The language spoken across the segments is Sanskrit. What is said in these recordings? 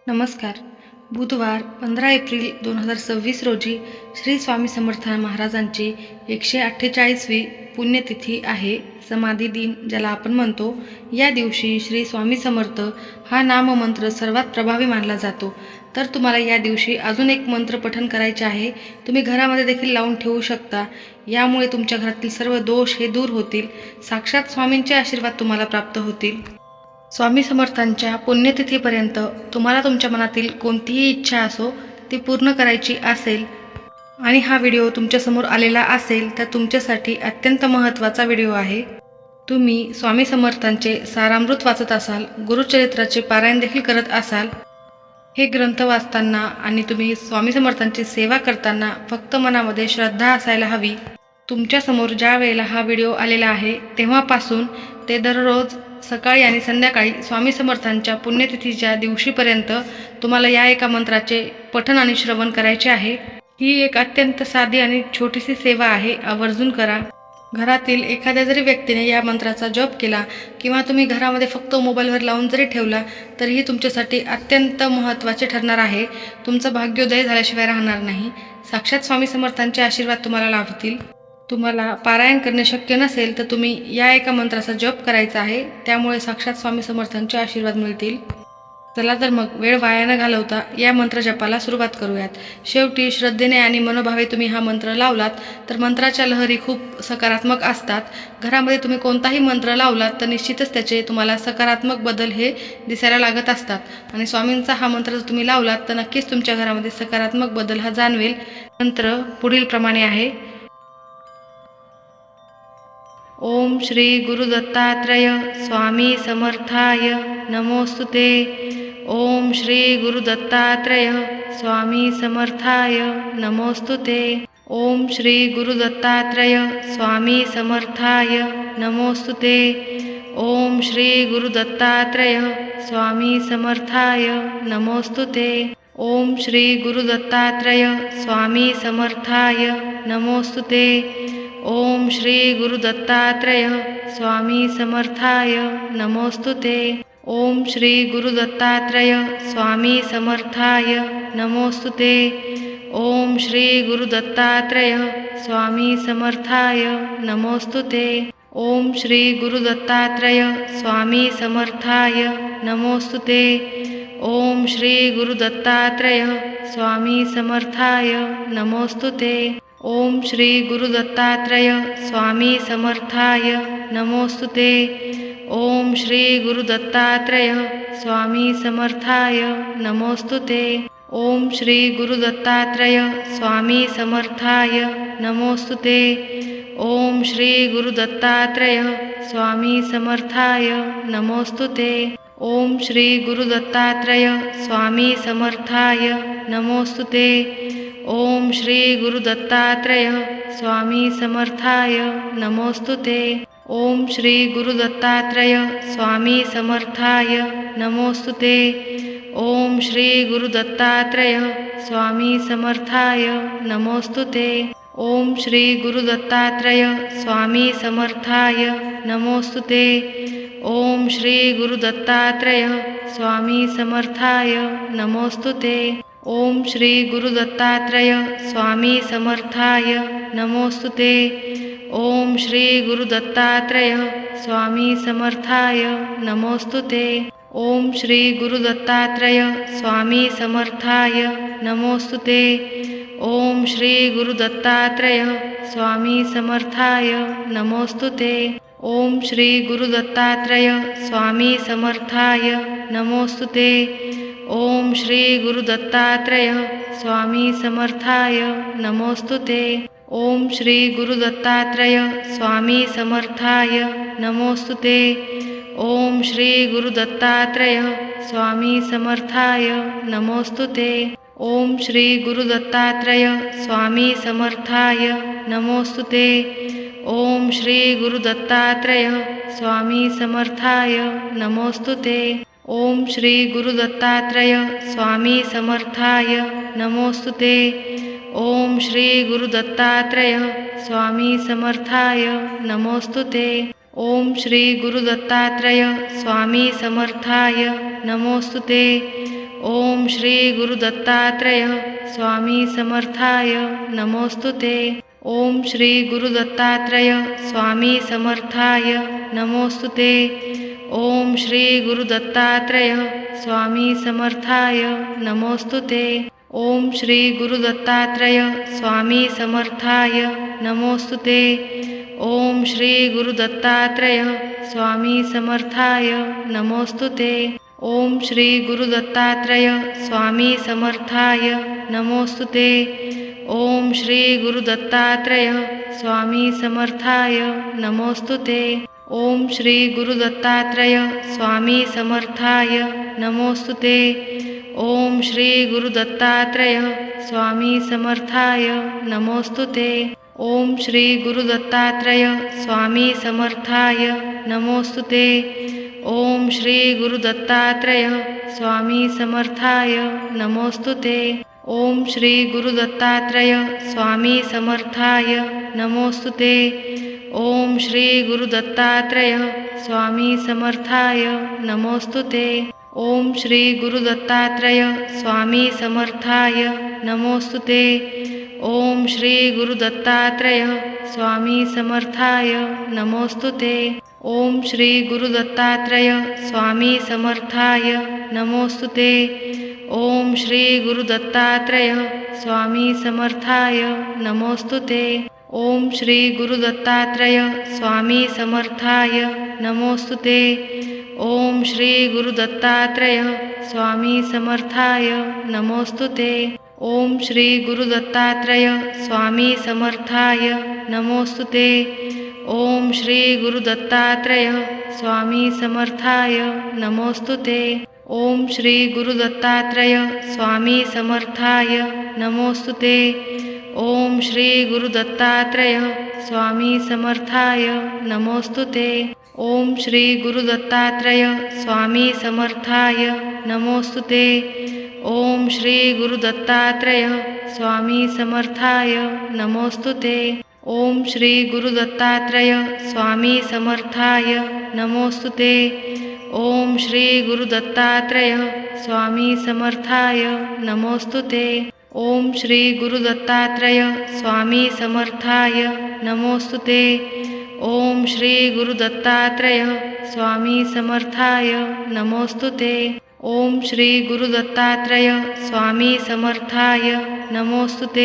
नमस्कार. बुधवार 15 एप्रिल 2026 रोजी श्री स्वामी समर्थ महाराजांची 148वी पुण्यतिथी आहे. समाधी दिन ज्याला आपण म्हणतो. या दिवशी श्री स्वामी समर्थ हा नाममंत्र सर्वात प्रभावी मानला जातो. तर तुम्हाला या दिवशी अजून एक मंत्र पठण करायचे आहे. तुम्ही घरामध्ये देखील लावून ठेवू शकता. यामुळे तुमच्या घरातील सर्व दोष हे दूर होतील. साक्षात स्वामींचे आशीर्वाद तुम्हाला प्राप्त होतील. स्वामी समर्थांच्या पुण्यतिथीपर्यंत तुम्हाला तुमच्या मनातील कोणतीही इच्छा असो ती पूर्ण करायची असेल आणि हा व्हिडिओ तुमच्यासमोर आलेला असेल तर तुमच्यासाठी अत्यंत महत्त्वाचा व्हिडिओ आहे. तुम्ही स्वामी समर्थांचे सारामृत वाचत असाल, गुरुचरित्राचे पारायण देखील करत असाल. हे ग्रंथ वाचताना आणि तुम्ही स्वामी समर्थांची सेवा करताना फक्त मनामध्ये श्रद्धा असायला हवी. तुमच्यासमोर ज्या वेळेला हा व्हिडिओ आलेला आहे तेव्हापासून ते दररोज सकाळी आणि संध्याकाळी स्वामी समर्थांच्या पुण्यतिथीच्या दिवशीपर्यंत तुम्हाला या एका मंत्राचे पठण आणि श्रवण करायचे आहे. ही एक अत्यंत साधी आणि छोटीशी सेवा आहे. आवर्जून करा. घरातील एखाद्या जरी व्यक्तीने या मंत्राचा जप केला किंवा तुम्ही घरामध्ये फक्त मोबाईलवर लावून जरी ठेवला तरीही तुमच्यासाठी अत्यंत महत्त्वाचे ठरणार आहे. तुमचं भाग्योदय झाल्याशिवाय राहणार नाही. साक्षात स्वामी समर्थांचे आशीर्वाद तुम्हाला लाभतील. तुम्हाला पारायण करणे शक्य नसेल तर तुम्ही या एका मंत्राचा जप करायचा आहे. त्यामुळे साक्षात स्वामी समर्थांचे आशीर्वाद मिळतील. चला तर मग वेळ वाया न घालवता या मंत्र जपाला सुरुवात करूयात. शेवटी श्रद्धेने आणि मनोभावे तुम्ही हा मंत्र लावलात तर मंत्राच्या लहरी खूप सकारात्मक असतात. घरामध्ये तुम्ही कोणताही मंत्र लावलात तर निश्चितच त्याचे तुम्हाला सकारात्मक बदल हे दिसायला लागत असतात. आणि स्वामींचा हा मंत्र जर तुम्ही लावलात तर नक्कीच तुमच्या घरामध्ये सकारात्मक बदल हा जाणवेल. मंत्र पुढील प्रमाणे आहे. ओम श्री गुरुदत्तात्रय स्वामी समर्थाय नमोस्तुते. ओम श्री गुरुदत्तात्रय स्वामी समर्थाय नमोस्तुते. ओम श्री गुरुदत्तात्रय स्वामी समर्थाय नमोस्तुते. ओम श्री गुरुदत्तात्रय स्वामी समर्थाय नमोस्तुते. ओम श्री गुरुदत्तात्रय स्वामी समर्थाय नमोस्तुते. ओम श्री गुरुदत्तात्रय स्वामी समर्थाय नमोस्तुते. ओम श्री गुरुदत्तात्रय स्वामी समर्थाय नमोस्तुते. ओम श्री गुरुदत्तात्रय स्वामी समर्थाय नमोस्तुते. ओम श्री गुरुदत्तात्रय स्वामी समर्थाय नमोस्तुते. ओम श्री गुरुदत्तात्रय स्वामी समर्थाय नमोस्तुते. ओम श्री गुरुदत्तात्रय स्वामी समर्थाय नमोस्तुते. ओम श्री गुरुदत्तात्रय स्वामी समर्थाय नमोस्तुते. ओम श्री गुरुदत्तात्रय स्वामी समर्थाय नमोस्तुते. ओम श्री गुरुदत्तात्रय स्वामी समर्थाय नमोस्तुते. ओम श्री गुरुदत्तात्रय स्वामी समर्थाय नमोस्तुते. ओम श्री गुरुदत्तात्रय स्वामी समर्थाय नमोस्तुते. ओम श्री गुरुदत्तात्रय स्वामी समर्थाय नमोस्तुते. ओम श्री गुरुदत्तात्रय स्वामी समर्थाय नमोस्तुते. ओम श्री गुरुदत्तात्रय स्वामी समर्थाय नमोस्तुते. ओम श्री गुरुदत्तात्रय स्वामी समर्थाय नमोस्तुते. ओम श्री गुरुदत्तात्रय स्वामी समर्थाय नमोस्तुते. ओम श्री गुरुदत्तात्रय स्वामी समर्थाय नमोस्तुते. ओम श्री गुरुदत्तात्रय स्वामी समर्थाय नमोस्तुते. ओम श्री गुरुदत्तात्रय स्वामी समर्थाय नमोस्तुते. ओम श्री गुरुदत्तात्रय स्वामी समर्थाय नमोस्तुते. ओम श्री गुरुदत्तात्रय स्वामी समर्थाय नमोस्तुते. ओम श्री गुरुदत्तात्रय स्वामी समर्थाय नमोस्तुते. ओम श्री गुरुदत्तात्रय स्वामी समर्थाय नमोस्तुते. ओम श्री गुरुदत्तात्रय स्वामी समर्थाय नमोस्तुते. ओम श्री गुरुदत्तात्रय स्वामी समर्थाय नमोस्तुते. ओम श्री गुरुदत्तात्रय स्वामी समर्थाय नमोस्तुते. ओम श्री गुरुदत्तात्रय स्वामी समर्थाय नमोस्तुते. ओम श्री गुरुदत्तात्रय स्वामी समर्थाय नमोस्तुते. ओम श्री गुरुदत्तात्रेय स्वामी समर्थाय नमोस्तुते। ओम श्री गुरुदत्तात्रेय स्वामी समर्थाय नमोस्तुते। ओम श्री गुरुदत्तात्रेय स्वामी समर्थाय नमोस्तुते। ओम श्री गुरुदत्तात्रेय स्वामी समर्थाय नमोस्तुते। ओम श्री गुरुदत्तात्रेय स्वामी समर्थाय नमोस्तुते। ओम श्री गुरुदत्तात्रेय स्वामी समर्थाय नमोस्तुते। ओम श्री गुरुदत्तात्रेय स्वामी समर्थाय नमोस्तुते। ओम श्री गुरुदत्तात्रेय स्वामी समर्थाय नमोस्तुते। ओम श्री गुरुदत्तात्रेय स्वामी समर्थाय नमोस्तुते। ओम श्री गुरुदत्तात्रेय स्वामी समर्थाय नमोस्तुते। ओम श्री गुरुदत्तात्रेय स्वामी समर्थाय नमोस्तुते। ओम श्री गुरुदत्तात्रेय स्वामी समर्थाय नमोस्तुते। ओम श्री गुरुदत्तात्रेय स्वामी समर्थाय नमोस्तुते। ओम श्री गुरुदत्तात्रेय स्वामी समर्थाय नमोस्तुते। ओम श्री गुरुदत्तात्रेय स्वामी समर्थाय नमोस्तुते। ओम श्री गुरुदत्तात्रेय स्वामी समर्थाय नमोस्तुते। ओम श्री गुरुदत्तात्रेय स्वामी समर्थाय नमोस्तुते। ओम श्री गुरुदत्तात्रेय स्वामी समर्थाय नमोस्तुते। ओम श्री गुरुदत्तात्रेय स्वामी समर्थाय नमोस्तुते। ओम श्री गुरुदत्तात्रेय स्वामी समर्थाय नमोस्तुते। ओम श्री गुरुदत्तात्रेय स्वामी समर्थाय नमोस्तुते। ओम श्री गुरुदत्तात्रेय स्वामी समर्थाय नमोस्तुते। ओम श्री गुरुदत्तात्रेय स्वामी समर्थाय नमोस्तुते। ओम श्री गुरुदत्तात्रेय स्वामी समर्थाय नमोस्तुते। ओम श्री गुरुदत्तात्रेय स्वामी समर्थाय नमोस्तुते। ओम श्री गुरुदत्तात्रेय स्वामी समर्थाय नमोस्तुते। ओम श्री गुरुदत्तात्रेय स्वामी समर्थाय नमोस्तुते। ओम श्री गुरुदत्तात्रेय स्वामी समर्थाय नमोस्तुते। ओम श्री गुरुदत्तात्रेय स्वामी समर्थाय नमोस्तुते। ओम श्री गुरुदत्तात्रेय स्वामी समर्थाय नमोस्तुते।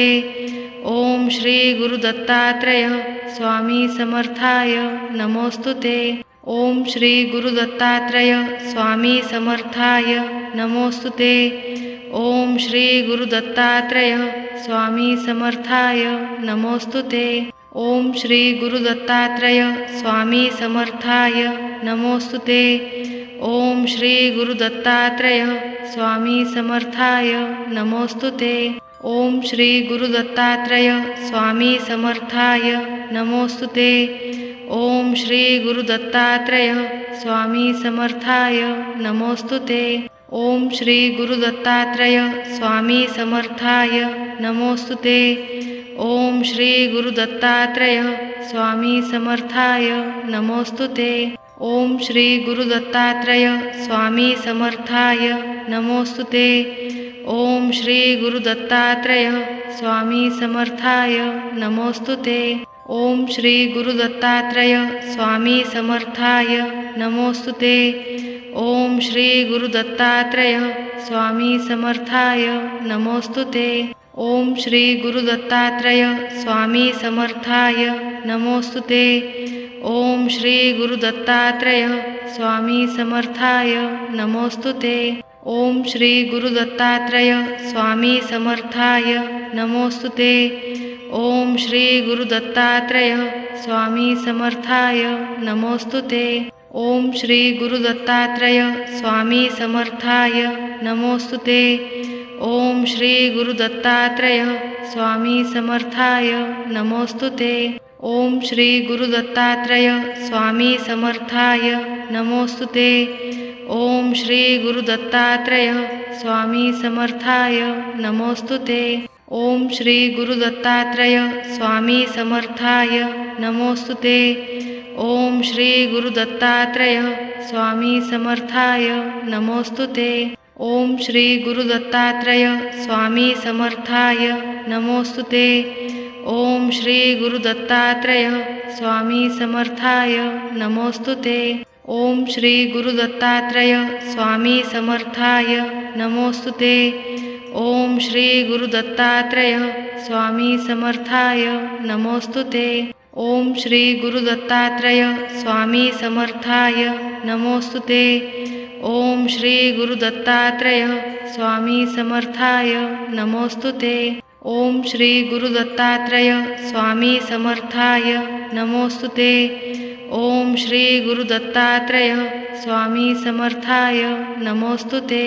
ओम श्री गुरुदत्तात्रेय स्वामी समर्थाय नमोस्तुते। ओम श्री गुरुदत्तात्रेय स्वामी समर्थाय नमोस्तुते। ओम श्री गुरुदत्तात्रेय स्वामी समर्थाय नमोस्तुते। ओम श्री गुरुदत्तात्रेय स्वामी समर्थाय नमोस्तुते। ओम श्री गुरुदत्तात्रेय स्वामी समर्थाय नमोस्तुते। ओम श्री गुरुदत्तात्रेय स्वामी समर्थाय नमोस्तुते। ओम श्री गुरुदत्तात्रेय स्वामी समर्थाय नमोस्तुते। ओम श्री गुरुदत्तात्रेय स्वामी समर्थाय नमोस्तुते। ओम श्री गुरुदत्तात्रेय स्वामी समर्थाय नमोस्तुते। ओम श्री गुरुदत्तात्रेय स्वामी समर्थाय नमोस्तुते। ओम श्री गुरुदत्तात्रेय स्वामी समर्थाय नमोस्तुते। ओम श्री गुरुदत्तात्रेय स्वामी समर्थाय नमोस्तुते। ओम श्री गुरुदत्तात्रेय स्वामी समर्थाय नमोस्तुते। ओम श्री गुरुदत्तात्रेय स्वामी समर्थाय नमोस्तुते। ओम श्री गुरुदत्तात्रेय स्वामी समर्थाय नमोस्तुते। ओम श्री गुरुदत्तात्रेय स्वामी समर्थाय नमोस्तुते। ओम श्री गुरुदत्तात्रेय स्वामी समर्थाय नमोस्तुते। ओम श्री गुरुदत्तात्रेय स्वामी समर्थाय नमोस्तुते। ओम श्री गुरुदत्तात्रेय स्वामी समर्थाय नमोस्तुते। ओम श्री गुरुदत्तात्रेय स्वामी समर्थाय नमोस्तुते। ओम श्री गुरुदत्तात्रेय स्वामी समर्थाय नमोस्तुते। ओम श्री गुरुदत्तात्रेय स्वामी समर्थाय नमोस्तुते। ओम श्री गुरुदत्तात्रेय स्वामी समर्थाय नमोस्तुते। ओम श्री गुरु दत्तात्रेय स्वामी समर्थाय नमोस्तुते। ओम श्री गुरु दत्तात्रेय स्वामी समर्थाय नमोस्तुते। ओम श्री गुरु दत्तात्रेय स्वामी समर्थाय नमोस्तुते। ओम श्री गुरु दत्तात्रेय स्वामी समर्थाय नमोस्तुते। ओम श्री गुरु दत्तात्रेय स्वामी समर्थाय नमोस्तुते। ओम श्री गुरु दत्तात्रेय स्वामी समर्थाय नमोस्तुते। ओम श्री गुरु दत्तात्रेय स्वामी समर्थाय नमोस्तुते। ओम श्री गुरु दत्तात्रेय स्वामी समर्थाय नमोस्तुते।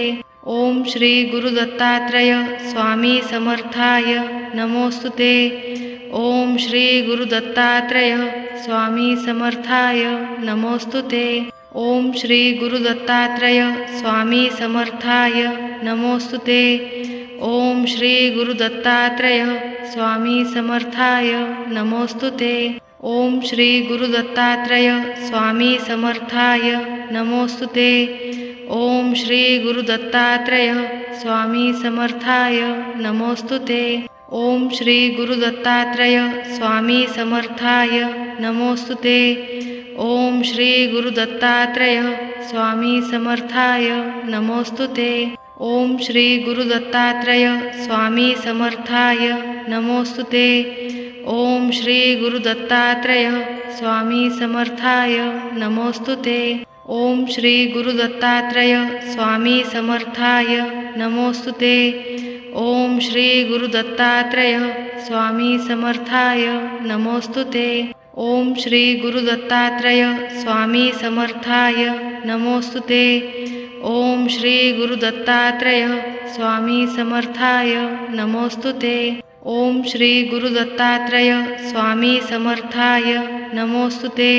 ओम श्री गुरु दत्तात्रेय स्वामी समर्थाय नमोस्तुते। ओम श्री गुरु दत्तात्रेय स्वामी समर्थाय नमोस्तुते। ओम श्री गुरु दत्तात्रेय स्वामी समर्थाय नमोस्तुते। ओम श्री गुरु दत्तात्रेय स्वामी समर्थाय नमोस्तुते। ओम श्री गुरु दत्तात्रेय स्वामी समर्थाय नमोस्तुते। ओम श्री गुरु दत्तात्रेय स्वामी समर्थाय नमोस्तुते। ओम श्री गुरु दत्तात्रेय स्वामी समर्थाय नमोस्तुते। ओम श्री गुरु दत्तात्रेय स्वामी समर्थाय नमोस्तुते। ओम श्री गुरु दत्तात्रेय स्वामी समर्थाय नमोस्तुते। ओम श्री गुरु दत्तात्रेय स्वामी समर्थाय नमोस्तुते। ओम श्री गुरु दत्तात्रेय स्वामी समर्थाय नमोस्तुते। ओम श्री गुरु दत्तात्रेय स्वामी समर्थाय नमोस्तुते। ओम श्री गुरु दत्तात्रेय स्वामी समर्थाय नमोस्तुते। ओम श्री गुरु दत्तात्रेय स्वामी समर्थाय नमोस्तुते। ओम श्री गुरु दत्तात्रेय स्वामी समर्थाय नमोस्तुते।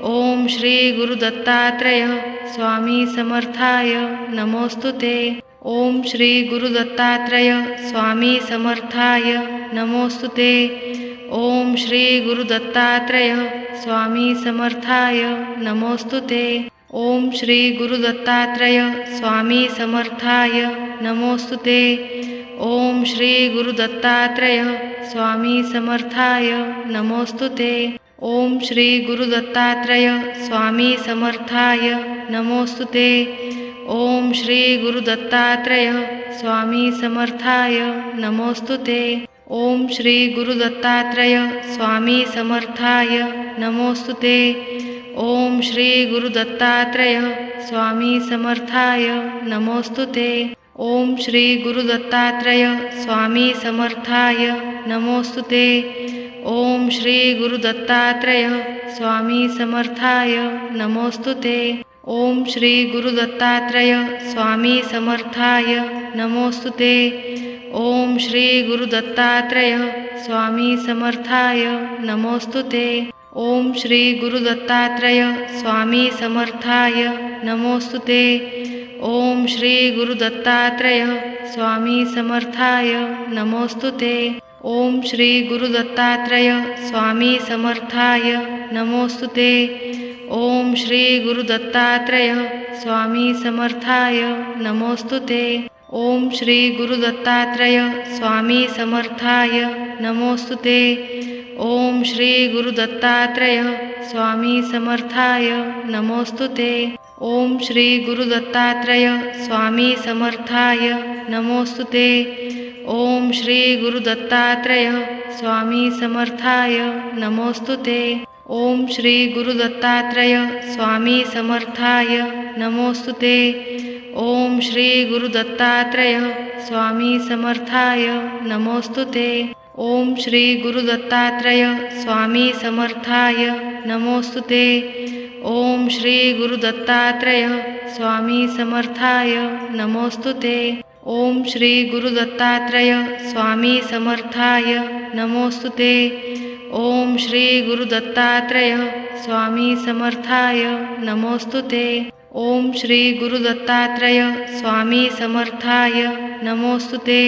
ओम श्री गुरु दत्तात्रेय स्वामी समर्थाय नमोस्तुते। ओम श्री गुरु दत्तात्रेय स्वामी समर्थाय नमोस्तुते। ओम श्री गुरु दत्तात्रेय स्वामी समर्थाय नमोस्तुते। ओम श्री गुरु दत्तात्रेय स्वामी समर्थाय नमोस्तुते। ओम श्री गुरु दत्तात्रेय स्वामी समर्थाय नमोस्तुते। ओम श्री गुरु दत्तात्रेय स्वामी समर्थाय नमोस्तुते। ओम श्री गुरु दत्तात्रेय स्वामी समर्थाय नमोस्तुते। ओम श्री गुरु दत्तात्रेय स्वामी समर्थाय नमोस्तुते। ओम श्री गुरु दत्तात्रेय स्वामी समर्थाय नमोस्तुते। ओम श्री गुरु दत्तात्रेय स्वामी समर्थाय नमोस्तुते। ओम श्री गुरु दत्तात्रेय स्वामी समर्थाय नमोस्तुते। ओम श्री गुरु दत्तात्रेय स्वामी समर्थाय नमोस्तुते। ओम श्री गुरु दत्तात्रेय स्वामी समर्थाय नमोस्तुते। ओम श्री गुरु दत्तात्रेय स्वामी समर्थाय नमोस्तुते। ओम श्री गुरु दत्तात्रेय स्वामी समर्थाय नमोस्तुते। ओम श्री गुरु दत्तात्रेय स्वामी समर्थाय नमोस्तुते। ओम श्री गुरु दत्तात्रेय स्वामी समर्थाय नमोस्तुते। ओम श्री गुरु दत्तात्रेय स्वामी समर्थाय नमोस्तुते। ओम श्री गुरु दत्तात्रेय स्वामी समर्थाय नमोस्तुते। ओम श्री गुरु दत्तात्रेय स्वामी समर्थाय नमोस्तुते। ओम श्री गुरु दत्तात्रेय स्वामी समर्थाय नमोस्तुते। ओम श्री गुरु दत्तात्रेय स्वामी समर्थाय नमोस्तुते। ओम श्री गुरु दत्तात्रेय स्वामी समर्थाय नमोस्तुते। ओम श्री गुरु दत्तात्रेय स्वामी समर्थाय नमोस्तुते। ओम श्री गुरु दत्तात्रेय स्वामी समर्थाय नमोस्तुते। ओम श्री गुरु दत्तात्रेय स्वामी समर्थाय नमोस्तुते। ओम श्री गुरु दत्तात्रेय स्वामी समर्थाय नमोस्तुते। ओम श्री गुरु दत्तात्रेय स्वामी समर्थाय नमोस्तुते।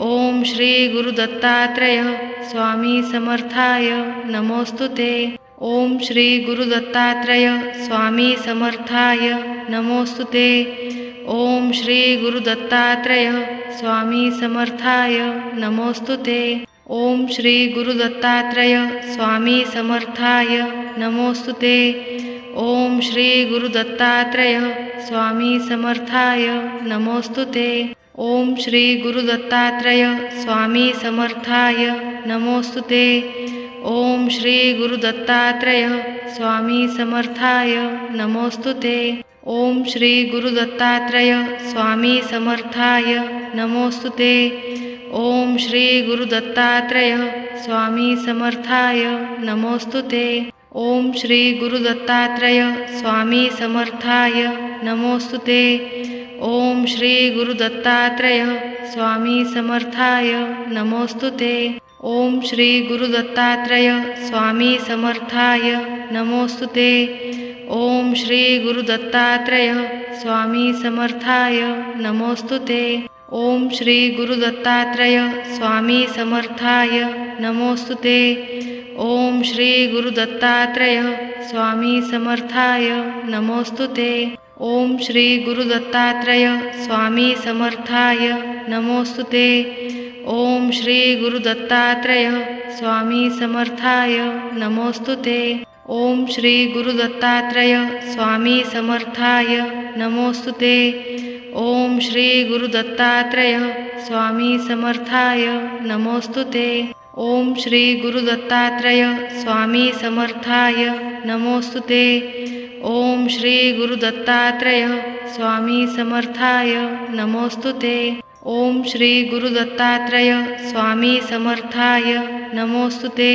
ओम श्री गुरु दत्तात्रेय स्वामी समर्थाय नमोस्तुते। ओम श्री गुरु दत्तात्रेय स्वामी समर्थाय नमोस्तुते। ओम श्री गुरुदत्तात्रेय स्वामी समर्थाय नमोस्तुते। ओम श्री गुरुदत्तात्रेय स्वामी समर्थाय नमोस्तुते। ओम श्री गुरुदत्तात्रेय स्वामी समर्थाय नमोस्तुते। ओम श्री गुरुदत्तात्रेय स्वामी समर्थाय नमोस्तुते। ओम श्री गुरुदत्तात्रेय स्वामी समर्थाय नमोस्तुते। ओम श्री गुरुदत्तात्रेय स्वामी समर्थाय नमोस्तुते। ओम श्री गुरुदत्तात्रेय स्वामी समर्थाय नमोस्तुते। ओम श्री गुरुदत्तात्रेय स्वामी समर्थाय नमोस्तुते। ओम श्री गुरुदत्तात्रेय स्वामी समर्थाय नमोस्तुते। ओम श्री गुरुदत्तात्रेय स्वामी समर्थाय नमोस्तुते। ओम श्री गुरुदत्तात्रेय स्वामी समर्थाय नमोस्तुते। ओम श्री गुरुदत्तात्रेय स्वामी समर्थाय नमोस्तुते। ओम श्री गुरुदत्तात्रेय स्वामी समर्थाय नमोस्तुते। ओम श्री गुरुदत्तात्रेय स्वामी समर्थाय नमोस्तुते। ओम श्री गुरुदत्तात्रेय स्वामी समर्थाय नमोस्तुते। ओम श्री गुरुदत्तात्रेय स्वामी समर्थाय नमोस्तुते। ओम श्री गुरुदत्तात्रेय स्वामी समर्थाय नमोस्तुते। ओम श्री गुरुदत्तात्रेय स्वामी समर्थाय नमोस्तुते। ओम श्री गुरुदत्तात्रेय स्वामी समर्थाय नमोस्तुते। ओम श्री गुरुदत्तात्रेय स्वामी समर्थाय नमोस्तुते।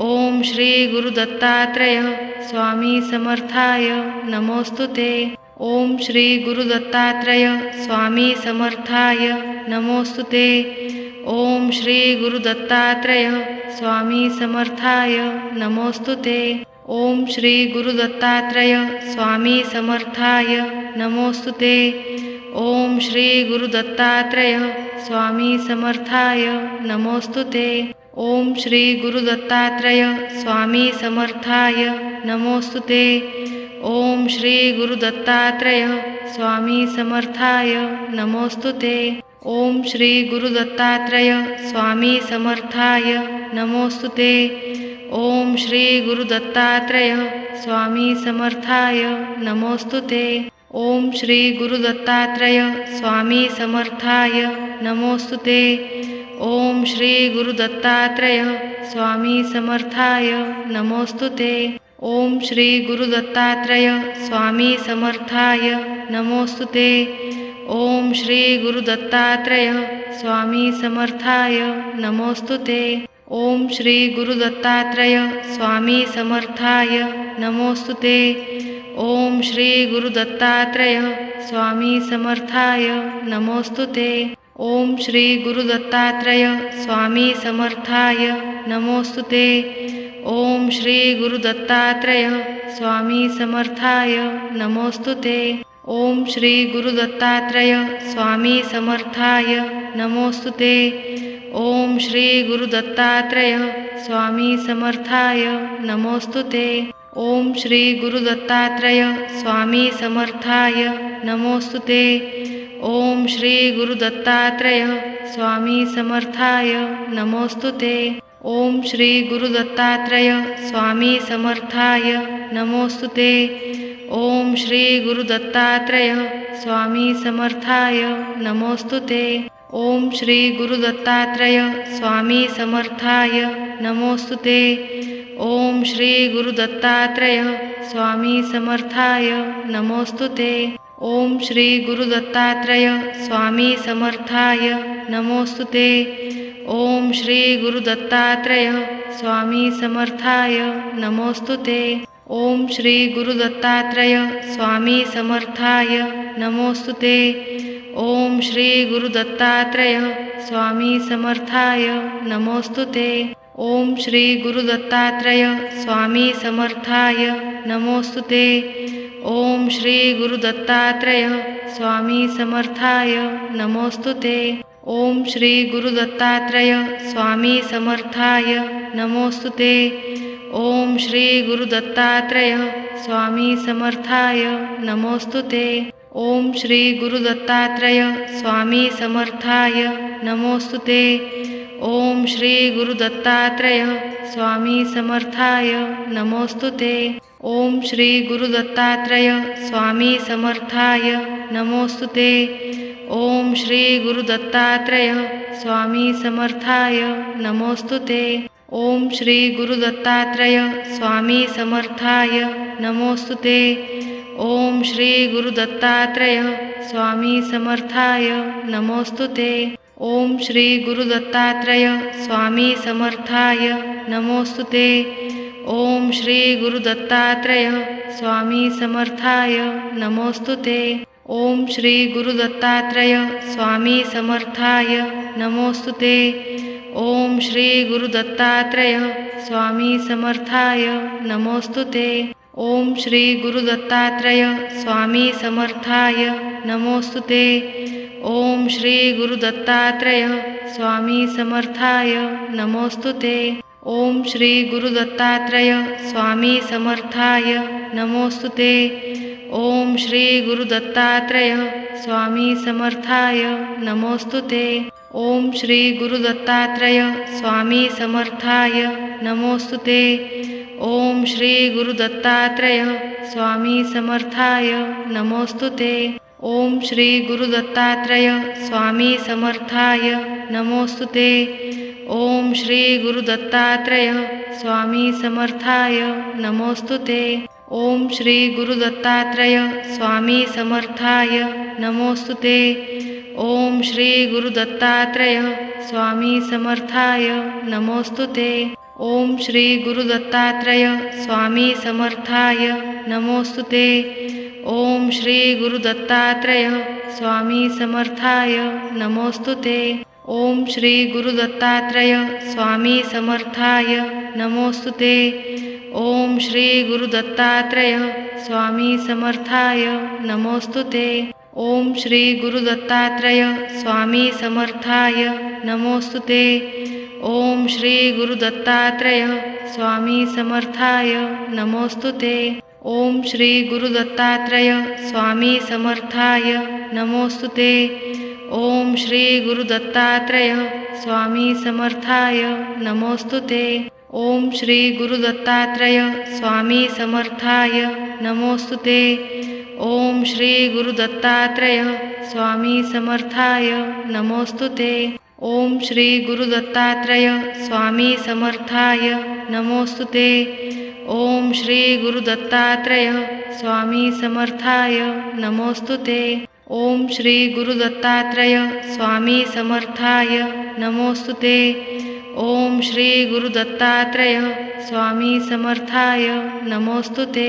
ओम श्री गुरुदत्तात्रेय स्वामी समर्थाय नमोस्तुते। ओम श्री गुरुदत्तात्रेय स्वामी समर्थाय नमोस्तुते। ओम श्री गुरुदत्तात्रेय स्वामी समर्थाय नमोस्तुते। ओम श्री गुरुदत्तात्रेय स्वामी समर्थाय नमोस्तुते। ओम श्री गुरुदत्तात्रेय स्वामी समर्थाय नमोस्तुते। ओम श्री गुरुदत्तात्रेय स्वामी समर्थाय नमोस्तुते। ओम श्री गुरुदत्तात्रेय स्वामी समर्थाय नमोस्तुते। ओम श्री गुरुदत्तात्रेय स्वामी समर्थाय नमोस्तुते। ओम श्री गुरुदत्तात्रेय स्वामी समर्थाय नमोस्तुते। ओम श्री गुरुदत्तात्रेय स्वामी समर्थाय नमोस्तुते। ओम श्री गुरुदत्तात्रेय स्वामी समर्थाय नमोस्तुते। ओम श्री गुरुदत्तात्रेय स्वामी समर्थाय नमोस्तुते। ओम श्री गुरुदत्तात्रेय स्वामी समर्थाय नमोस्तुते। ओम श्री गुरुदत्तात्रेय स्वामी समर्थाय नमोस्तुते। ओम श्री गुरुदत्तात्रेय स्वामी समर्थाय नमोस्तुते। ओम श्री गुरुदत्तात्रेय स्वामी समर्थाय नमोस्तुते। ओम श्री गुरुदत्तात्रेय स्वामी समर्थाय नमोस्तुते। ओम श्री गुरुदत्तात्रेय स्वामी समर्थाय नमोस्तुते। ओम श्री गुरुदत्तात्रेय स्वामी समर्थाय नमोस्तुते। ओम श्री गुरुदत्तात्रेय स्वामी समर्थाय नमोस्तुते। ओम श्री गुरुदत्तात्रेय स्वामी समर्थाय नमोस्तुते। ओम श्री गुरुदत्तात्रेय स्वामी समर्थाय नमोस्तुते। ओम श्री गुरुदत्तात्रेय स्वामी समर्थाय नमोस्तुते। ओम श्री गुरुदत्तात्रेय स्वामी समर्थाय नमोस्तुते। ओम श्री गुरुदत्तात्रेय स्वामी समर्थाय नमोस्तुते। ओम श्री गुरुदत्तात्रेय स्वामी समर्थाय नमोस्तुते। ओम श्री गुरुदत्तात्रेय स्वामी समर्थाय नमोस्तुते। ओम श्री गुरुदत्तात्रेय स्वामी समर्थाय नमोस्तुते। ओम श्री गुरुदत्तात्रेय स्वामी समर्थाय नमोस्तुते। ओम श्री गुरुदत्तात्रेय स्वामी समर्थाय नमोस्तुते। ओम श्री गुरुदत्तात्रेय स्वामी समर्थाय नमोस्तुते। ओम श्री गुरुदत्तात्रेय स्वामी समर्थाय नमोस्तुते। ओम श्री गुरुदत्तात्रेय स्वामी समर्थाय नमोस्तुते। ओम श्री गुरु दत्तात्रेय स्वामी समर्थाय नमोस्तुते। ओम श्री गुरु दत्तात्रेय स्वामी समर्थाय नमोस्तुते। ओम श्री गुरु दत्तात्रेय स्वामी समर्थाय नमोस्तुते। ओम श्री गुरु दत्तात्रेय स्वामी समर्थाय नमोस्तुते। ओम श्री गुरु दत्तात्रेय स्वामी समर्थाय नमोस्तुते। ओम श्री गुरु दत्तात्रेय स्वामी समर्थाय नमोस्तुते। ओम श्री गुरु दत्तात्रेय स्वामी समर्थाय नमोस्तुते। ओम श्री गुरु दत्तात्रेय स्वामी समर्थाय नमोस्तुते। ओम श्री गुरु दत्तात्रेय स्वामी समर्थाय नमोस्तुते। ओम श्री गुरु दत्तात्रेय स्वामी समर्थाय नमोस्तुते। ओम श्री गुरु दत्तात्रेय स्वामी समर्थाय नमोस्तुते। ओम श्री गुरु दत्तात्रेय स्वामी समर्थाय नमोस्तुते। ओम श्री गुरु दत्तात्रेय स्वामी समर्थाय नमोस्तुते। ओम श्री गुरु दत्तात्रेय स्वामी समर्थाय नमोस्तुते। ओम श्री गुरु दत्तात्रेय स्वामी समर्थाय नमोस्तुते। ओम श्री गुरु दत्तात्रेय स्वामी समर्थाय नमोस्तुते। ओम श्री गुरु दत्तात्रेय स्वामी समर्थाय नमोस्तुते। ओम श्री गुरु दत्तात्रेय स्वामी समर्थाय नमोस्तुते। ओम श्री गुरु दत्तात्रेय स्वामी समर्थाय नमोस्तुते। ओम श्री गुरु दत्तात्रेय स्वामी समर्थाय नमोस्तुते। ओम श्री गुरु दत्तात्रेय स्वामी समर्थाय नमोस्तुते। ओम श्री गुरु दत्तात्रेय स्वामी समर्थाय नमोस्तुते। ओम श्री गुरु दत्तात्रेय स्वामी समर्थाय नमोस्तुते। ओम श्री गुरु दत्तात्रेय स्वामी समर्थाय नमोस्तुते। ओम श्री गुरु दत्तात्रेय स्वामी समर्थाय नमोस्तुते। ओम श्री गुरु दत्तात्रेय स्वामी समर्थाय नमोस्तुते। ओम श्री गुरु दत्तात्रेय स्वामी समर्थाय नमोस्तुते। ओम श्री गुरु दत्तात्रेय स्वामी समर्थाय नमोस्तुते। ओम श्री गुरु दत्तात्रेय स्वामी समर्थाय नमोस्तुते। ओम श्री गुरु दत्तात्रेय स्वामी समर्थाय नमोस्तुते। ओम श्री गुरु दत्तात्रेय स्वामी समर्थाय नमोस्तुते। ओम श्री गुरु दत्तात्रेय स्वामी समर्थाय नमोस्तुते। ओम श्री गुरु दत्तात्रेय स्वामी समर्थाय नमोस्तुते। ओम श्री गुरु दत्तात्रेय स्वामी समर्थाय नमोस्तुते।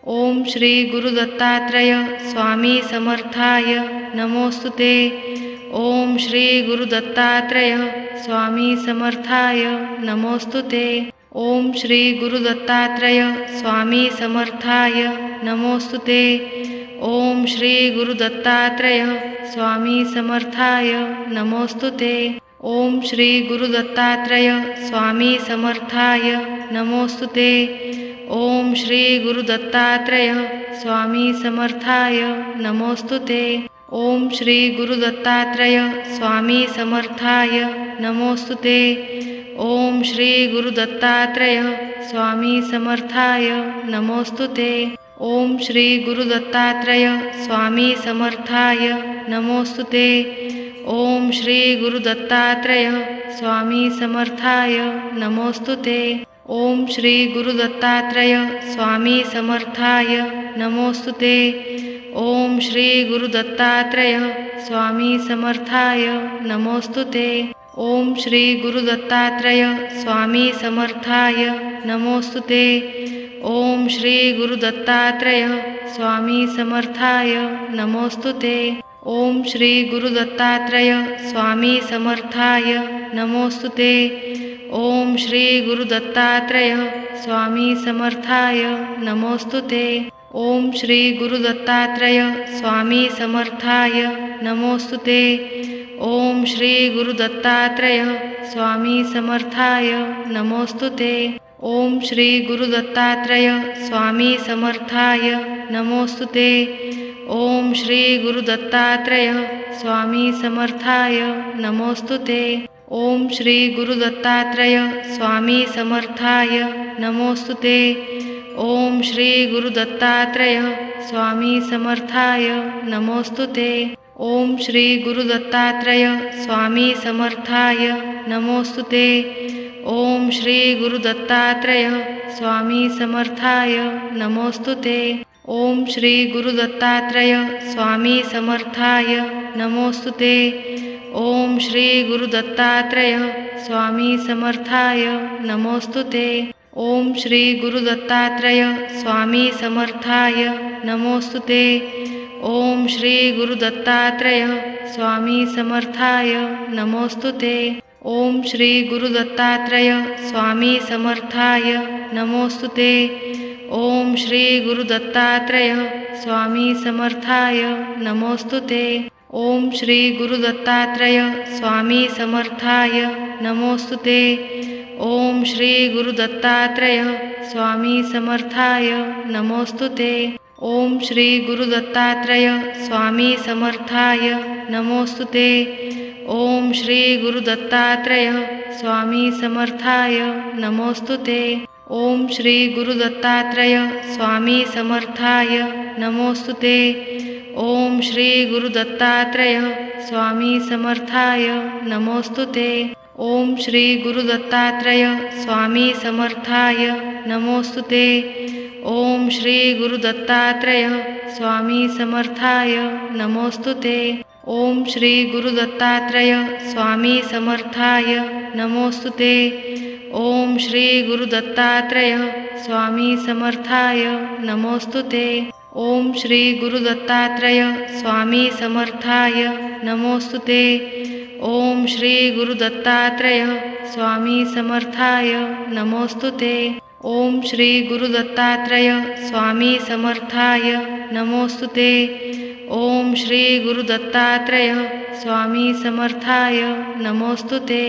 ओम श्री गुरु दत्तात्रेय स्वामी समर्थाय नमोस्तुते। ओम श्री गुरु दत्तात्रेय स्वामी समर्थाय नमोस्तुते। ओम श्री गुरु दत्तात्रेय स्वामी समर्थाय नमोस्तुते। ओम श्री गुरु दत्तात्रेय स्वामी समर्थाय नमोस्तुते। ओम श्री गुरु दत्तात्रेय स्वामी समर्थाय नमोस्तुते। ओम श्री गुरु दत्तात्रेय स्वामी समर्थाय नमोस्तुते। ओम श्री गुरु दत्तात्रेय स्वामी समर्थाय नमोस्तुते। ओम श्री गुरु दत्तात्रेय स्वामी समर्थाय नमोस्तुते। ओम श्री गुरु दत्तात्रेय स्वामी समर्थाय नमोस्तुते। ओम श्री गुरु दत्तात्रेय स्वामी समर्थाय नमोस्तुते। ओम श्री गुरु दत्तात्रेय स्वामी समर्थाय नमोस्तुते। ओम श्री गुरु दत्तात्रेय स्वामी समर्थाय नमोस्तुते। ओम श्री गुरु दत्तात्रेय स्वामी समर्थाय नमोस्तुते। ओम श्री गुरु दत्तात्रेय स्वामी समर्थाय नमोस्तुते। ओम श्री गुरु दत्तात्रेय स्वामी समर्थाय नमोस्तुते। ओम श्री गुरु दत्तात्रेय स्वामी समर्थाय नमोस्तुते। ओम श्री गुरु दत्तात्रेय स्वामी समर्थाय नमोस्तुते। ओम श्री गुरु दत्तात्रेय स्वामी समर्थाय नमोस्तुते। ओम श्री गुरु दत्तात्रेय स्वामी समर्थाय नमोस्तुते। ओम श्री गुरु दत्तात्रेय स्वामी समर्थाय नमोस्तुते। ओम श्री गुरु दत्तात्रेय स्वामी समर्थाय नमोस्तुते। ओम श्री गुरु दत्तात्रेय स्वामी समर्थाय नमोस्तुते। ओम श्री गुरु दत्तात्रेय स्वामी समर्थाय नमोस्तुते। ओम श्री गुरु दत्तात्रेय स्वामी समर्थाय नमोस्तुते। ओम श्री गुरु दत्तात्रेय स्वामी समर्थाय नमोस्तुते। ओम श्री गुरु दत्तात्रेय स्वामी समर्थाय नमोस्तुते। ओम श्री गुरु दत्तात्रेय स्वामी समर्थाय नमोस्तुते। ओम श्री गुरु दत्तात्रेय स्वामी समर्थाय नमोस्तुते। ओम श्री गुरु दत्तात्रेय स्वामी समर्थाय नमोस्तुते। ओम श्री गुरु दत्तात्रेय स्वामी समर्थाय नमोस्तुते। ओम श्री गुरु दत्तात्रेय स्वामी समर्थाय नमोस्तुते। ओम श्री गुरु दत्तात्रेय स्वामी समर्थाय नमोस्तुते। ओम श्री गुरु दत्तात्रेय स्वामी समर्थाय नमोस्तुते। ओम श्री गुरु दत्तात्रेय स्वामी समर्थाय नमोस्तुते। ओम श्री गुरु दत्तात्रेय स्वामी समर्थाय नमोस्तुते। ओम श्री गुरु दत्तात्रेय स्वामी समर्थाय नमोस्तुते। ओम श्री गुरु दत्तात्रेय स्वामी समर्थाय नमोस्तुते। ओम श्री गुरु दत्तात्रेय स्वामी समर्थाय नमोस्तुते। ओम श्री गुरु दत्तात्रेय स्वामी समर्थाय नमोस्तुते। ओम श्री गुरु दत्तात्रेय स्वामी समर्थाय नमोस्तुते। ओम श्री गुरु दत्तात्रेय स्वामी समर्थाय नमोस्तुते। ओम श्री गुरु दत्तात्रेय स्वामी समर्थाय नमोस्तुते। ओम श्री गुरु दत्तात्रेय स्वामी समर्थाय नमोस्तुते। ओम श्री गुरु दत्तात्रेय स्वामी समर्थाय नमोस्तुते।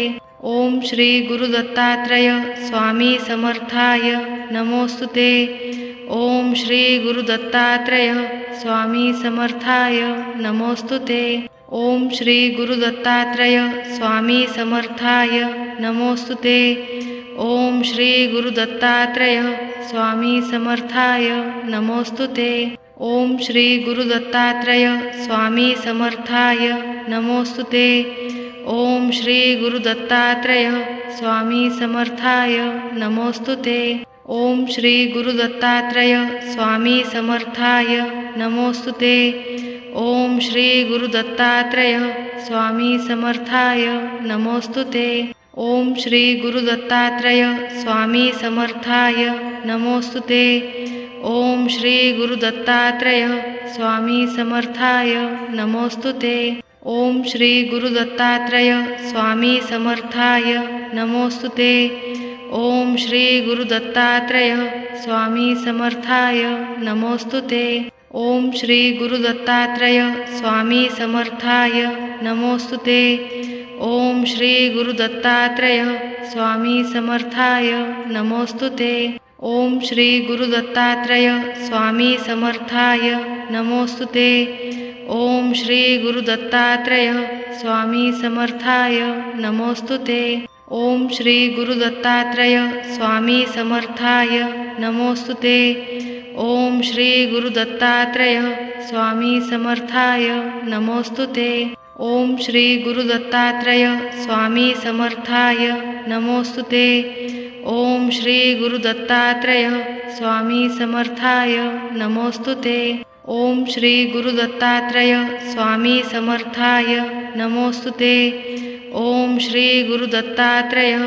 ओम श्री गुरु दत्तात्रेय स्वामी समर्थाय नमोस्तुते। ओम श्री गुरु दत्तात्रेय स्वामी समर्थाय नमोस्तुते। ओम श्री गुरु दत्तात्रेय स्वामी समर्थाय नमोस्तुते। ओम श्री गुरु दत्तात्रेय स्वामी समर्थाय नमोस्तुते। ओम श्री गुरु दत्तात्रेय स्वामी समर्थाय नमोस्तुते। ओम श्री गुरु दत्तात्रेय स्वामी समर्थाय नमोस्तुते। ओम श्री गुरु दत्तात्रेय स्वामी समर्थाय नमोस्तुते। ओम श्री गुरु दत्तात्रेय स्वामी समर्थाय नमोस्तुते। ओम श्री गुरु दत्तात्रेय स्वामी समर्थाय नमोस्तुते। ओम श्री गुरु दत्तात्रेय स्वामी समर्थाय नमोस्तुते। ओम श्री गुरु दत्तात्रेय स्वामी समर्थाय नमोस्तुते। ओम श्री गुरु दत्तात्रेय स्वामी समर्थाय नमोस्तुते। ओम श्री गुरु दत्तात्रेय स्वामी समर्थाय नमोस्तुते। ओम श्री गुरु दत्तात्रेय स्वामी समर्थाय नमोस्तुते। ओम श्री गुरु दत्तात्रेय स्वामी समर्थाय नमोस्तुते। ओम श्री गुरु दत्तात्रेय स्वामी समर्थाय नमोस्तुते। ओम श्री गुरु दत्तात्रेय स्वामी समर्थाय नमोस्तुते। ओम श्री गुरु दत्तात्रेय स्वामी समर्थाय नमोस्तुते। ओम श्री गुरु दत्तात्रेय स्वामी समर्थाय नमोस्तुते। ओम श्री गुरु दत्तात्रेय स्वामी समर्थाय नमोस्तुते। ओम श्री गुरु दत्तात्रेय स्वामी समर्थाय नमोस्तुते। ओम श्री गुरु दत्तात्रेय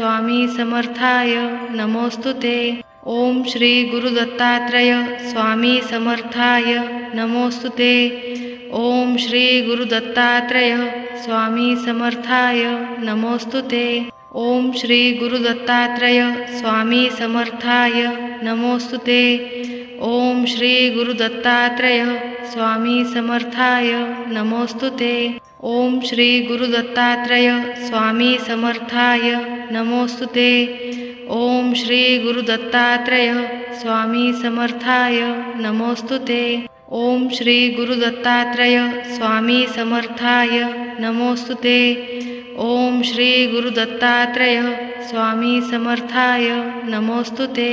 स्वामी समर्थाय नमोस्तुते। ओम श्री गुरु दत्तात्रेय स्वामी समर्थाय नमोस्तुते। ओम श्री गुरु दत्तात्रेय स्वामी समर्थाय नमोस्तुते। ओम श्री गुरु दत्तात्रेय स्वामी समर्थाय नमोस्तुते। ओम श्री गुरु दत्तात्रेय स्वामी समर्थाय नमोस्तुते। ओम श्री गुरु दत्तात्रेय स्वामी समर्थाय नमोस्तुते। ओम श्री गुरु दत्तात्रेय स्वामी समर्थाय नमोस्तुते। ओम श्री गुरु दत्तात्रेय स्वामी समर्थाय नमोस्तुते। ओम श्री गुरु दत्तात्रेय स्वामी समर्थाय नमोस्तुते।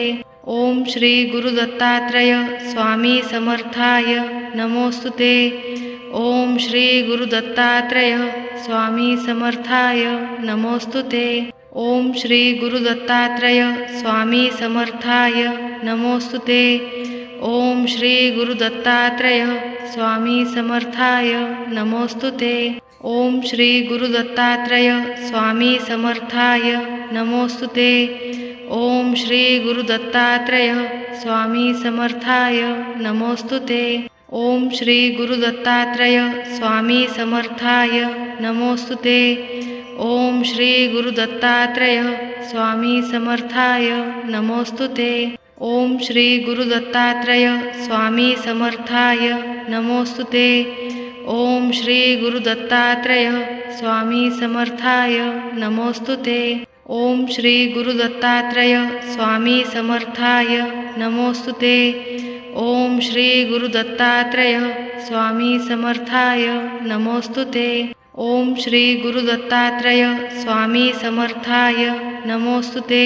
ओम श्री गुरु दत्तात्रेय स्वामी समर्थाय नमोस्तुते। ओम श्री गुरु दत्तात्रेय स्वामी समर्थाय नमोस्तुते। ओम श्री गुरु दत्तात्रेय स्वामी समर्थाय नमोस्तुते। ओम श्री गुरु दत्तात्रेय स्वामी समर्थाय नमोस्तुते। ओम श्री गुरु दत्तात्रेय स्वामी समर्थाय नमोस्तुते। ओम श्री गुरु दत्तात्रेय स्वामी समर्थाय नमोस्तुते। ओम श्री गुरु दत्तात्रेय स्वामी समर्थाय नमोस्तुते। ओम श्री गुरु दत्तात्रेय स्वामी समर्थाय नमोस्तुते। ओम श्री गुरु दत्तात्रेय स्वामी समर्थाय नमोस्तुते। ओम श्री गुरु दत्तात्रेय स्वामी समर्थाय नमोस्तुते। ओम श्री गुरु दत्तात्रेय स्वामी समर्थाय नमोस्तुते। ओम श्री गुरु दत्तात्रेय स्वामी समर्थाय नमोस्तुते। ओम श्री गुरु दत्तात्रेय स्वामी समर्थाय नमोस्तुते।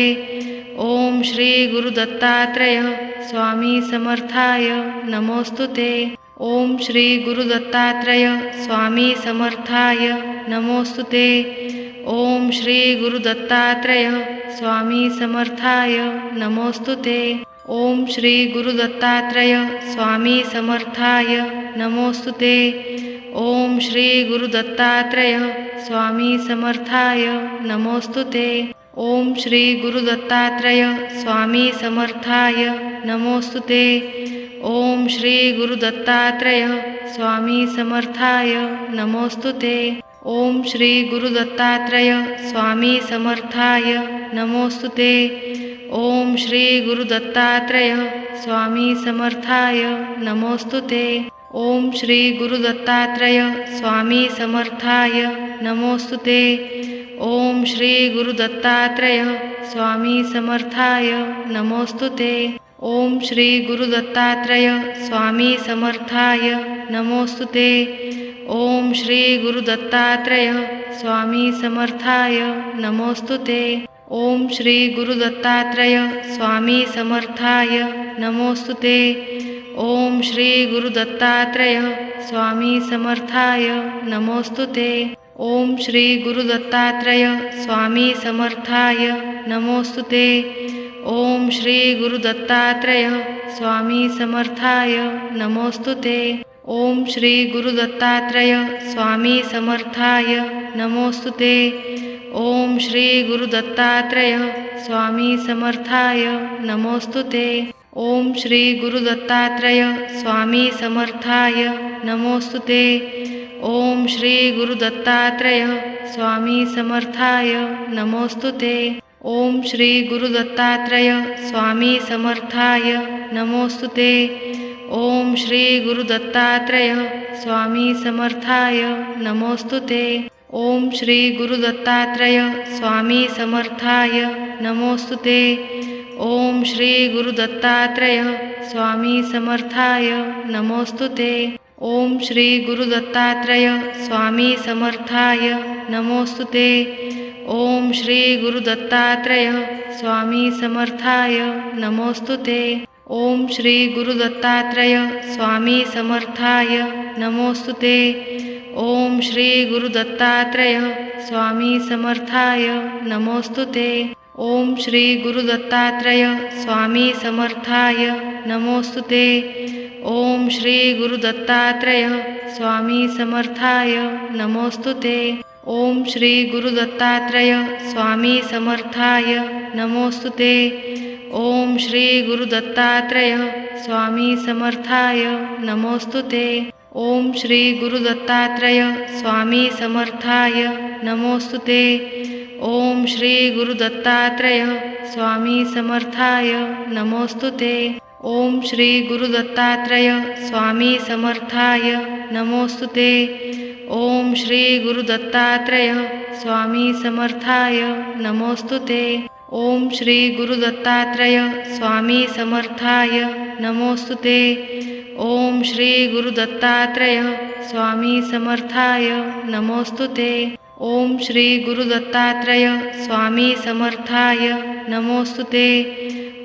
ओम श्री गुरु दत्तात्रेय स्वामी समर्थाय नमोस्तुते। ओम श्री गुरु दत्तात्रेय स्वामी समर्थाय नमोस्तुते। ओम श्री गुरु दत्तात्रेय स्वामी समर्थाय नमोस्तुते। ओम श्री गुरु दत्तात्रेय स्वामी समर्थाय नमोस्तुते। ओम श्री गुरु दत्तात्रेय स्वामी समर्थाय नमोस्तुते। ओम श्री गुरु दत्तात्रेय स्वामी समर्थाय नमोस्तुते। ओम श्री गुरु दत्तात्रेय स्वामी समर्थाय नमोस्तुते। ओम श्री गुरु दत्तात्रेय स्वामी समर्थाय नमोस्तुते। ओम श्री गुरु दत्तात्रेय स्वामी समर्थाय नमोस्तुते। ओम श्री गुरु दत्तात्रेय स्वामी समर्थाय नमोस्तुते। ओम श्री गुरु दत्तात्रेय स्वामी समर्थाय नमोस्तुते। ओम श्री गुरु दत्तात्रेय स्वामी समर्थाय नमोस्तुते। ओम श्री गुरु दत्तात्रेय स्वामी समर्थाय नमोस्तुते। ओम श्री गुरु दत्तात्रेय स्वामी समर्थाय नमोस्तुते। ओम श्री गुरु दत्तात्रेय स्वामी समर्थाय नमोस्तुते। ओम श्री गुरु दत्तात्रेय स्वामी समर्थाय नमोस्तुते। ओम श्री गुरु दत्तात्रेय स्वामी समर्थाय नमोस्तुते। ओम श्री गुरु दत्तात्रेय स्वामी समर्थाय नमोस्तुते। ओम श्री गुरु दत्तात्रेय स्वामी समर्थाय नमोस्तुते। ओम श्री गुरु दत्तात्रेय स्वामी समर्थाय नमोस्तुते। ओम श्री गुरु दत्तात्रेय स्वामी समर्थाय नमोस्तुते। ओम श्री गुरु दत्तात्रेय स्वामी समर्थाय नमोस्तुते। ओम श्री गुरु दत्तात्रेय स्वामी समर्थाय नमोस्तुते। ओम श्री गुरु दत्तात्रेय स्वामी समर्थाय नमोस्तुते। ओम श्री गुरु दत्तात्रेय स्वामी समर्थाय नमोस्तुते। ओम श्री गुरु दत्तात्रेय स्वामी समर्थाय नमोस्तुते। ओम श्री गुरु दत्तात्रेय स्वामी समर्थाय नमोस्तुते। ओम श्री गुरु दत्तात्रेय स्वामी समर्थाय नमोस्तुते। ओम श्री गुरु दत्तात्रेय स्वामी समर्थाय नमोस्तुते। ओम श्री गुरु दत्तात्रेय स्वामी समर्थाय नमोस्तुते। ओम श्री गुरु दत्तात्रेय स्वामी समर्थाय नमोस्तुते। ओम श्री गुरु दत्तात्रेय स्वामी समर्थाय नमोस्तुते। ओम श्री गुरु दत्तात्रेय स्वामी समर्थाय नमोस्तुते। ओम श्री गुरु दत्तात्रेय स्वामी समर्थाय नमोस्तुते। ओम श्री गुरु दत्तात्रेय स्वामी समर्थाय नमोस्तुते। ओम श्री गुरु दत्तात्रेय स्वामी समर्थाय नमोस्तुते। ओम श्री गुरु दत्तात्रेय स्वामी समर्थाय नमोस्तुते। ओम श्री गुरु दत्तात्रेय स्वामी समर्थाय नमोस्तुते। ओम श्री गुरु दत्तात्रेय स्वामी समर्थाय नमोस्तुते। ओम श्री गुरु दत्तात्रेय स्वामी समर्थाय नमोस्तुते।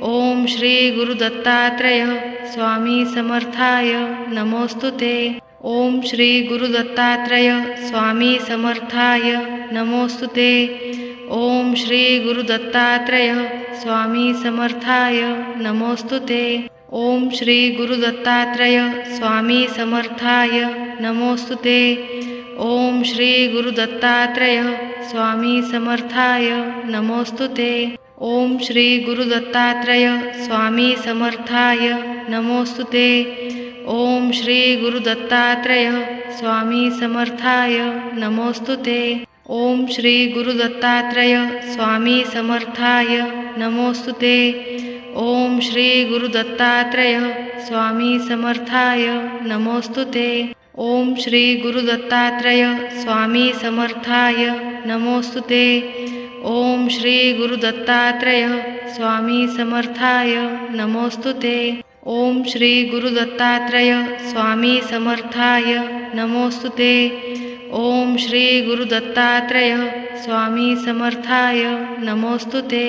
ओम श्री गुरु दत्तात्रेय स्वामी समर्थाय नमोस्तुते। ओम श्री गुरु दत्तात्रेय स्वामी समर्थाय नमोस्तुते। ओम श्री गुरु दत्तात्रेय स्वामी समर्थाय नमोस्तुते। ओम श्री गुरु दत्तात्रेय स्वामी समर्थाय नमोस्तुते। ओम श्री गुरु दत्तात्रेय स्वामी समर्थाय नमोस्तुते। ओम श्री गुरु दत्तात्रेय स्वामी समर्थाय नमोस्तुते। ओम श्री गुरु दत्तात्रेय स्वामी समर्थाय नमोस्तुते। ओम श्री गुरु दत्तात्रेय स्वामी समर्थाय नमोस्तुते। ओम श्री गुरु दत्तात्रेय स्वामी समर्थाय नमोस्तुते। ओम श्री गुरु दत्तात्रेय स्वामी समर्थाय नमोस्तुते। ओम श्री गुरु दत्तात्रेय स्वामी समर्थाय नमोस्तुते। ओम श्री गुरु दत्तात्रेय स्वामी समर्थाय नमोस्तुते। ओम श्री गुरु दत्तात्रेय स्वामी समर्थाय नमोस्तुते।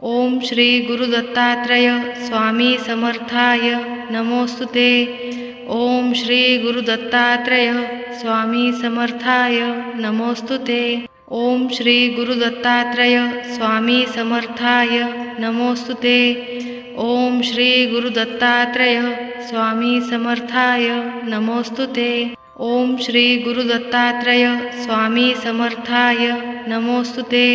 ओम श्री गुरु दत्तात्रेय स्वामी समर्थाय नमोस्तुते। ओम श्री गुरु दत्तात्रेय स्वामी समर्थाय नमोस्तुते। ओम श्री गुरु दत्तात्रेय स्वामी समर्थाय नमोस्तुते। ओम श्री गुरु दत्तात्रेय स्वामी समर्थाय नमोस्तुते। ओम श्री गुरु दत्तात्रेय स्वामी समर्थाय नमोस्तुते।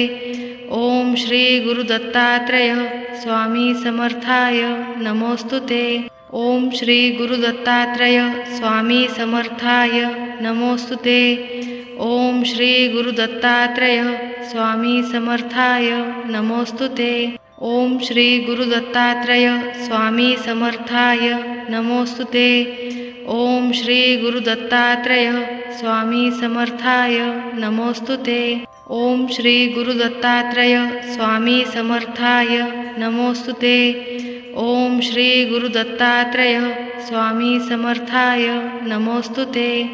ओम श्री गुरु दत्तात्रेय स्वामी समर्थाय नमोस्तुते। ओम श्री गुरु दत्तात्रेय स्वामी समर्थाय नमोस्तुते। ओम श्री गुरु दत्तात्रेय स्वामी समर्थाय नमोस्तुते। ओम श्री गुरु दत्तात्रेय स्वामी समर्थाय नमोस्तुते। ओम श्री गुरु दत्तात्रेय स्वामी समर्थाय नमोस्तुते। ओम श्री गुरु दत्तात्रेय स्वामी समर्थाय नमोस्तुते। ओम श्री गुरु दत्तात्रेय स्वामी समर्थाय नमोस्तुते।